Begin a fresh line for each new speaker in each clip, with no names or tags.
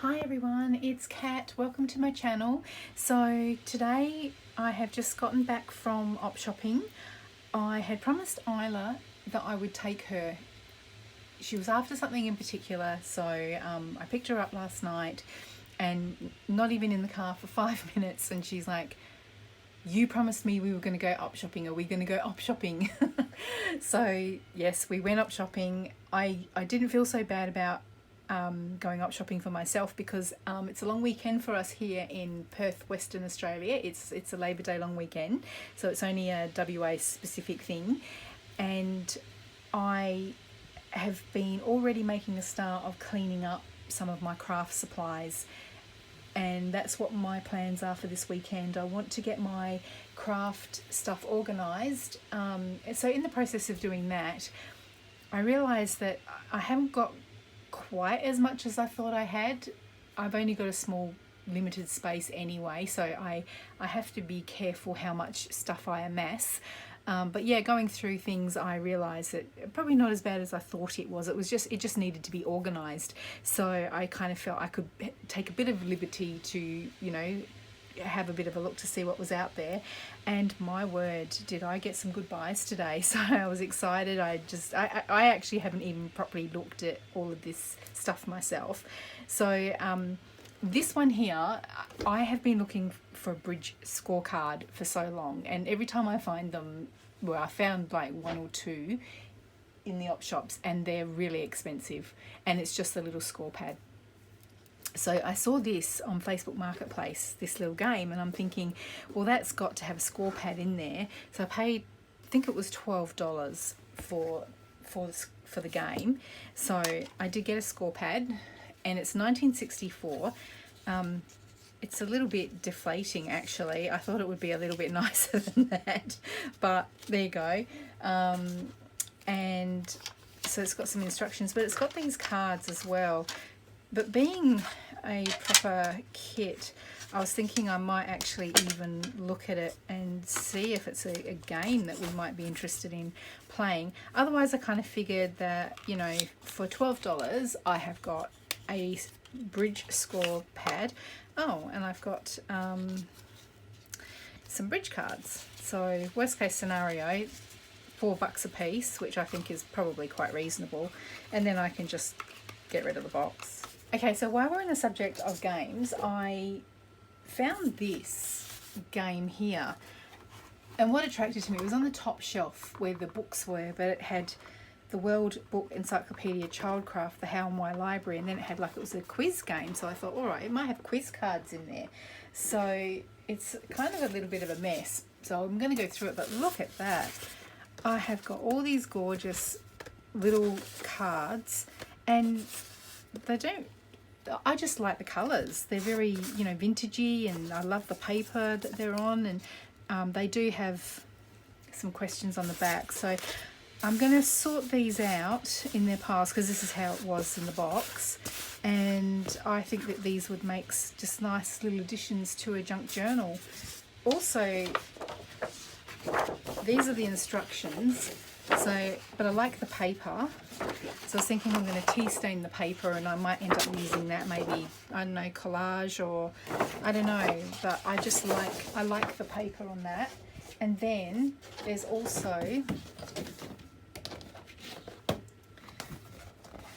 Hi everyone, it's Kat. Welcome to my channel. So today I have just gotten back from op shopping. I had promised Isla that I would take her. She was after something in particular, so I picked her up last night and not even in the car for 5 minutes, and she's like, you promised me we were going to go op shopping. Are we going to go op shopping? So yes, we went op shopping. I didn't feel so bad about going op shopping for myself because it's a long weekend for us here in Perth, Western Australia. It's a Labor Day long weekend, so it's only a WA specific thing, and I have been already making a start of cleaning up some of my craft supplies, and that's what my plans are for this weekend. I want to get my craft stuff organised. So in the process of doing that, I realised that I haven't got quite as much as I thought I had. I've only got a small limited space anyway, so I have to be careful how much stuff I amass. But yeah, going through things, I realised that probably not as bad as I thought it was. It just needed to be organised. So I kind of felt I could take a bit of liberty to, you know, have a bit of a look to see what was out there. And my word, did I get some good buys today. So I was excited. I actually haven't even properly looked at all of this stuff myself. So this one here, I have been looking for a bridge scorecard for so long, and every time I find them, well, I found like one or two in the op shops, and they're really expensive, and it's just a little score pad. So I saw this on Facebook Marketplace, this little game, and I'm thinking, well, that's got to have a score pad in there. So I paid, I think it was $12 for the game. So I did get a score pad, and it's 1964. It's a little bit deflating, actually. I thought it would be a little bit nicer than that, but there you go. And so it's got some instructions, but it's got these cards as well. But being a proper kit, I was thinking I might actually even look at it and see if it's a game that we might be interested in playing. Otherwise, I kind of figured that, you know, for $12, I have got a bridge score pad. Oh, and I've got some bridge cards. So worst case scenario, $4 a piece, which I think is probably quite reasonable. And then I can just get rid of the box. Okay, so while we're in the subject of games, I found this game here. And what attracted to me, it was on the top shelf where the books were, but it had the World Book Encyclopedia Childcraft, the How and Why Library, and then it had like, it was a quiz game. So I thought, all right, it might have quiz cards in there. So it's kind of a little bit of a mess. So I'm going to go through it, but look at that. I have got all these gorgeous little cards, and they don't, I just like the colours. They're very, you know, vintagey, and I love the paper that they're on, and they do have some questions on the back. So I'm going to sort these out in their piles because this is how it was in the box, and I think that these would make just nice little additions to a junk journal. Also, these are the instructions. So, but I like the paper, so I was thinking I'm going to tea stain the paper, and I might end up using that, maybe, I don't know, collage, or I don't know, but I like the paper on that. And then there's also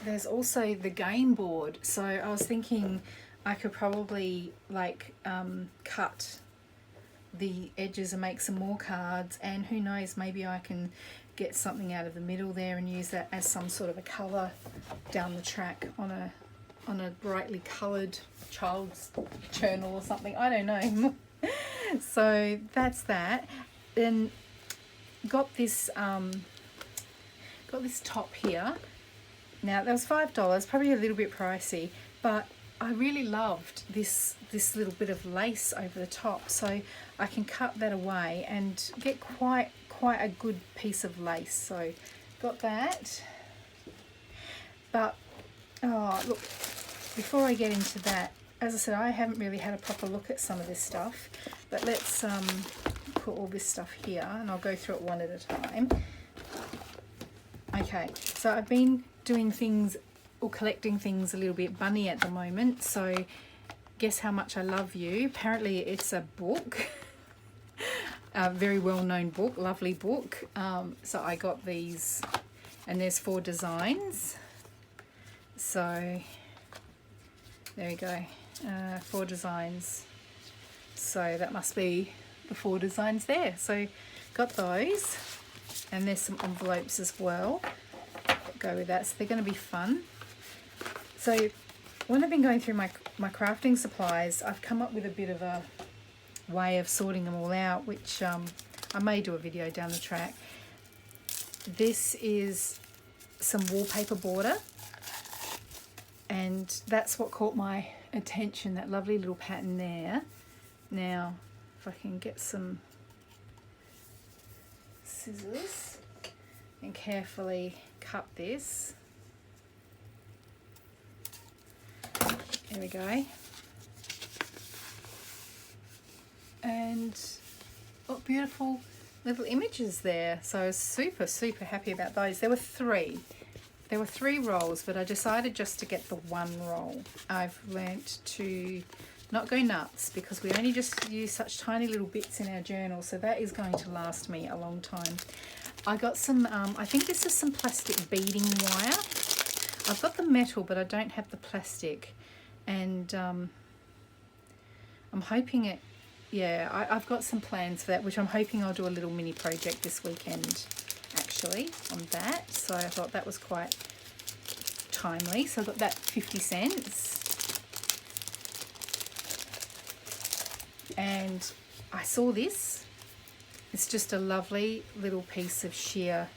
the game board. So I was thinking I could probably like cut the edges and make some more cards, and who knows, maybe I can get something out of the middle there and use that as some sort of a colour down the track on a brightly coloured child's journal or something, I don't know. So that's that. Then got this top here. Now that was $5, probably a little bit pricey, but I really loved this little bit of lace over the top, so I can cut that away and get quite a good piece of lace. So got that. But oh, look, before I get into that, as I said, I haven't really had a proper look at some of this stuff, but let's put all this stuff here, and I'll go through it one at a time. Okay, so I've been doing things or collecting things a little bit bunny at the moment. So guess how much I love you. Apparently it's a book. A very well-known book, lovely book. So I got these, and there's 4 designs. So there we go, 4 designs. So that must be the 4 designs there. So got those, and there's some envelopes as well that go with that. So they're going to be fun. So when I've been going through my crafting supplies, I've come up with a bit of a way of sorting them all out, which I may do a video down the track. This is some wallpaper border, and that's what caught my attention, that lovely little pattern there. Now if I can get some scissors and carefully cut this. There we go. And what beautiful little images there. So I was super happy about those. There were 3 rolls, but I decided just to get the 1 roll. I've learnt to not go nuts because we only just use such tiny little bits in our journal, so that is going to last me a long time. I got some, I think this is some plastic beading wire. I've got the metal, but I don't have the plastic, and I'm hoping it, yeah, I've got some plans for that, which I'm hoping I'll do a little mini project this weekend actually on that. So I thought that was quite timely. So I got that 50 cents. And I saw this. It's just a lovely little piece of sheer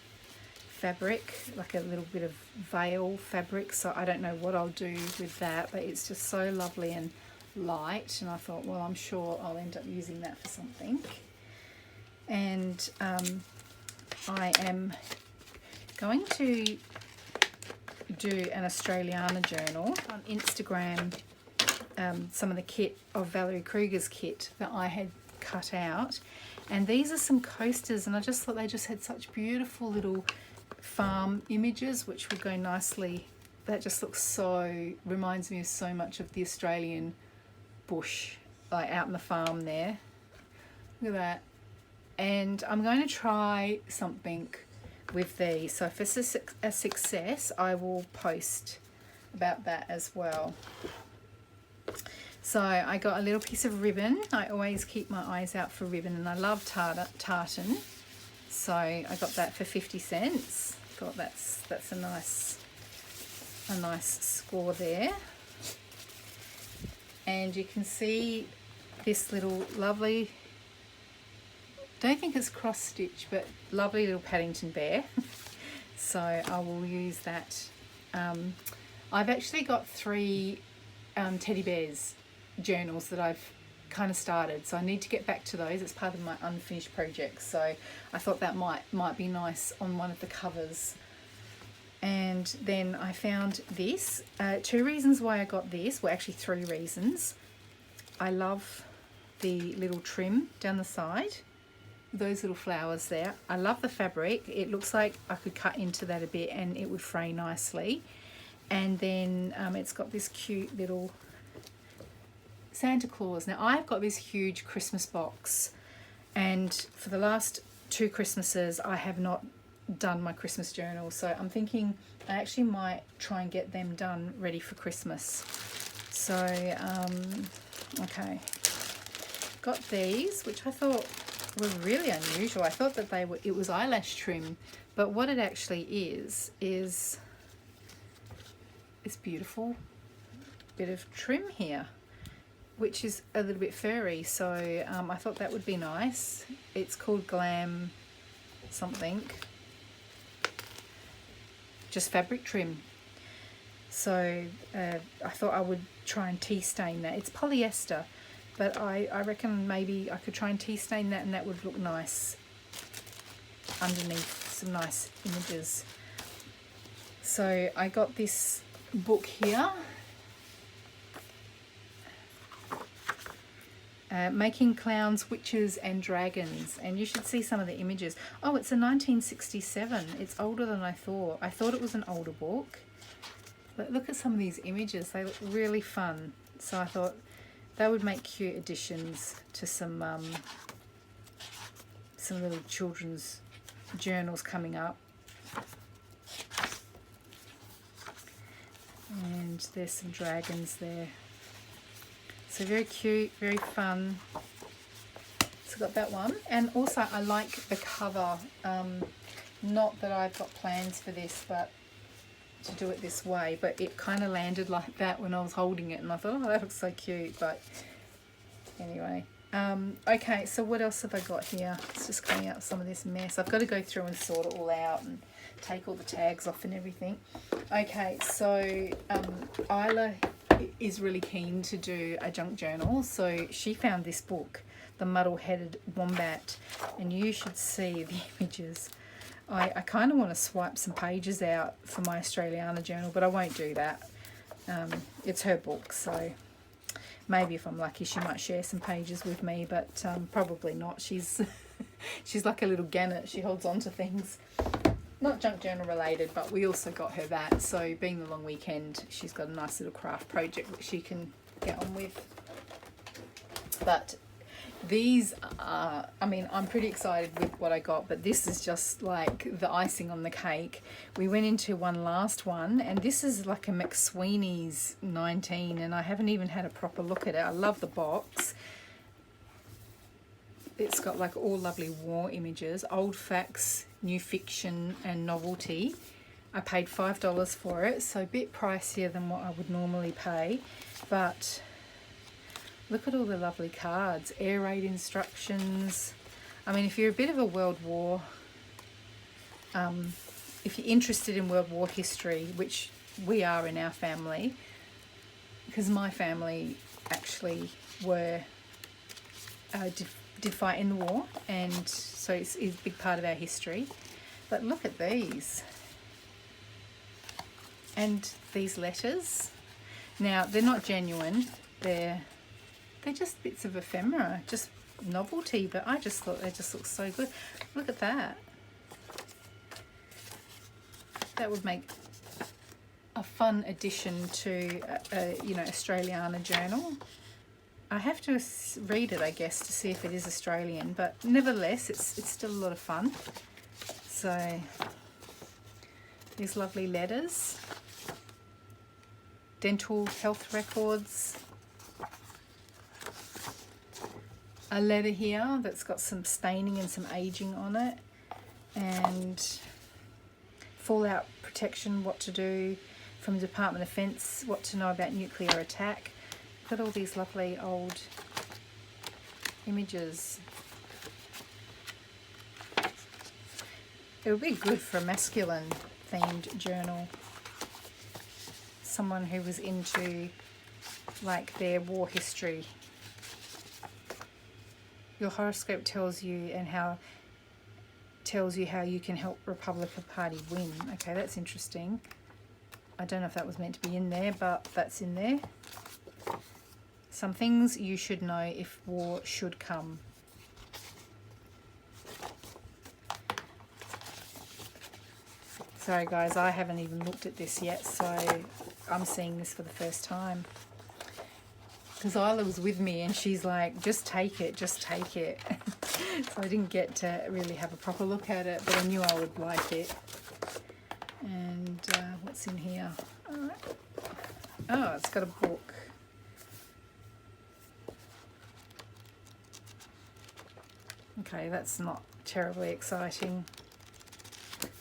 fabric, like a little bit of veil fabric. So I don't know what I'll do with that, but it's just so lovely and light, and I thought, well, I'm sure I'll end up using that for something. And I am going to do an Australiana journal on Instagram. Some of the kit of Valerie Kruger's kit that I had cut out, and these are some coasters, and I just thought they just had such beautiful little farm images which would go nicely. That just looks so, reminds me of so much of the Australian bush, like out in the farm there. Look at that. And I'm going to try something with these, so if it's a success, I will post about that as well. So I got a little piece of ribbon. I always keep my eyes out for ribbon, and I love tartan, so I got that for 50 cents. Thought that's a nice score there. And you can see this little lovely, don't think it's cross stitch, but lovely little Paddington bear. So I will use that. I've actually got 3 teddy bears journals that I've kind of started, so I need to get back to those. It's part of my unfinished project, so I thought that might be nice on one of the covers. And then I found this. 2 reasons why I got this, well actually 3 reasons. I love the little trim down the side, those little flowers there. I love the fabric. It looks like I could cut into that a bit and it would fray nicely. And then it's got this cute little Santa Claus. Now I've got this huge Christmas box, and for the last 2 Christmases I have not done my Christmas journal, so I'm thinking I actually might try and get them done ready for Christmas. So okay, got these, which I thought were really unusual. I thought that it was eyelash trim, but what it actually is this beautiful bit of trim here, which is a little bit furry, so I thought that would be nice. It's called Glam something, just fabric trim. So I thought I would try and tea stain that. It's polyester, but I reckon maybe I could try and tea stain that, and that would look nice underneath some nice images. So I got this book here, Making Clowns, Witches and Dragons, and you should see some of the images. Oh, it's a 1967. It's older than I thought. I thought it was an older book, But look at some of these images. They look really fun. So I thought they would make cute additions to some little children's journals coming up. And there's some dragons there. So very cute, very fun. So got that one. And also I like the cover. Not that I've got plans for this, but to do it this way, but it kind of landed like that when I was holding it, and I thought, oh, that looks so cute. But anyway, okay, so what else have I got here? It's just cleaning up some of this mess. I've got to go through and sort it all out and take all the tags off and everything. Okay, so Isla is really keen to do a junk journal, so she found this book, The Muddle-Headed Wombat, and you should see the images. I kind of want to swipe some pages out for my Australiana journal, but I won't do that. It's her book, so maybe if I'm lucky she might share some pages with me, but probably not. She's she's like a little gannet. She holds on to things. Not junk journal related, but we also got her that. So being the long weekend, she's got a nice little craft project that she can get on with. But these are, I mean, I'm pretty excited with what I got, but this is just like the icing on the cake. We went into one last one, and this is like a McSweeney's 19, and I haven't even had a proper look at it. I love the box. It's got like all lovely war images, old facts, new fiction, and novelty. I paid $5 for it, so a bit pricier than what I would normally pay, but look at all the lovely cards, air raid instructions. I mean, if you're a bit of a World War, if you're interested in World War history, which we are in our family, because my family actually were, did fight in the war, and so it's a big part of our history. But look at these. And these letters. Now, they're not genuine. They're just bits of ephemera, just novelty, but I just thought they just look so good. Look at that. That would make a fun addition to a Australiana journal. I have to read it, I guess, to see if it is Australian, but nevertheless, it's still a lot of fun. So these lovely letters, dental health records. A letter here that's got some staining and some aging on it, and fallout protection, what to do from the Department of Defence, what to know about nuclear attack. Got all these lovely old images. It would be good for a masculine themed journal. Someone who was into like their war history. Your horoscope tells you how you can help Republican Party win. Okay, that's interesting. I don't know if that was meant to be in there, but that's in there. Some things you should know if war should come. Sorry guys, I haven't even looked at this yet, so I'm seeing this for the first time. Because Isla was with me and she's like, just take it, just take it. So I didn't get to really have a proper look at it, but I knew I would like it. And what's in here? Oh, it's got a book. Okay, that's not terribly exciting.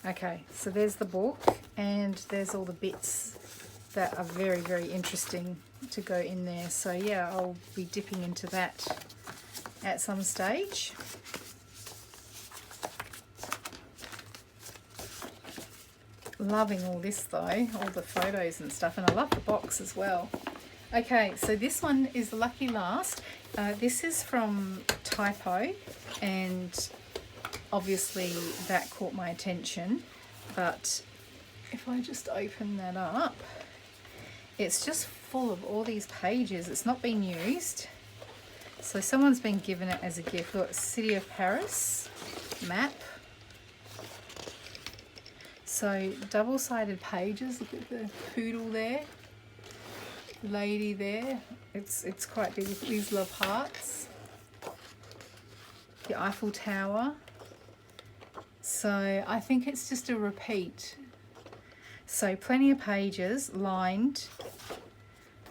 Okay, so there's the book, and there's all the bits that are very, very interesting to go in there. So yeah, I'll be dipping into that at some stage. Loving all this though, all the photos and stuff, and I love the box as well. Okay, so this one is the lucky last. This is from Typo, and obviously that caught my attention, but if I just open that up, it's just full of all these pages. It's not been used, so someone's been given it as a gift. Look, City of Paris map. So double-sided pages. Look at the poodle there, lady there. It's quite big. These love hearts. The Eiffel Tower. So I think it's just a repeat. So plenty of pages lined,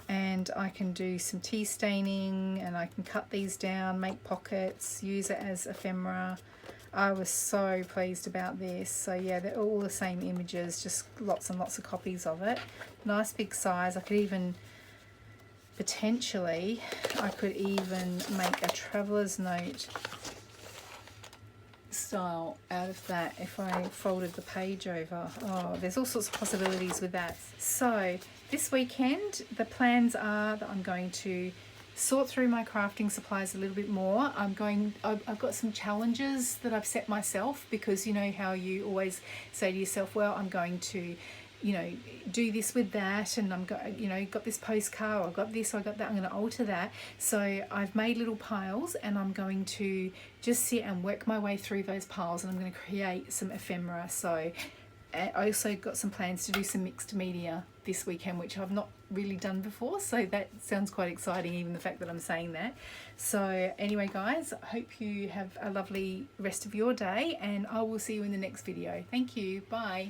and I can do some tea staining, and I can cut these down, make pockets, use it as ephemera. I was so pleased about this. So yeah, they're all the same images, just lots and lots of copies of it. Nice big size. I could even potentially, I could even make a traveler's note style out of that if I folded the page over. Oh, there's all sorts of possibilities with that. So this weekend the plans are that I'm going to sort through my crafting supplies a little bit more. I've got some challenges that I've set myself, because you know how you always say to yourself, well, I'm going to, you know, do this with that, and got this postcard, or I've got this, or I got that, I'm going to alter that. So I've made little piles, and I'm going to just sit and work my way through those piles, and I'm going to create some ephemera. So I also got some plans to do some mixed media this weekend, which I've not really done before, so that sounds quite exciting, even the fact that I'm saying that. So anyway guys, I hope you have a lovely rest of your day, and I will see you in the next video. Thank you. Bye.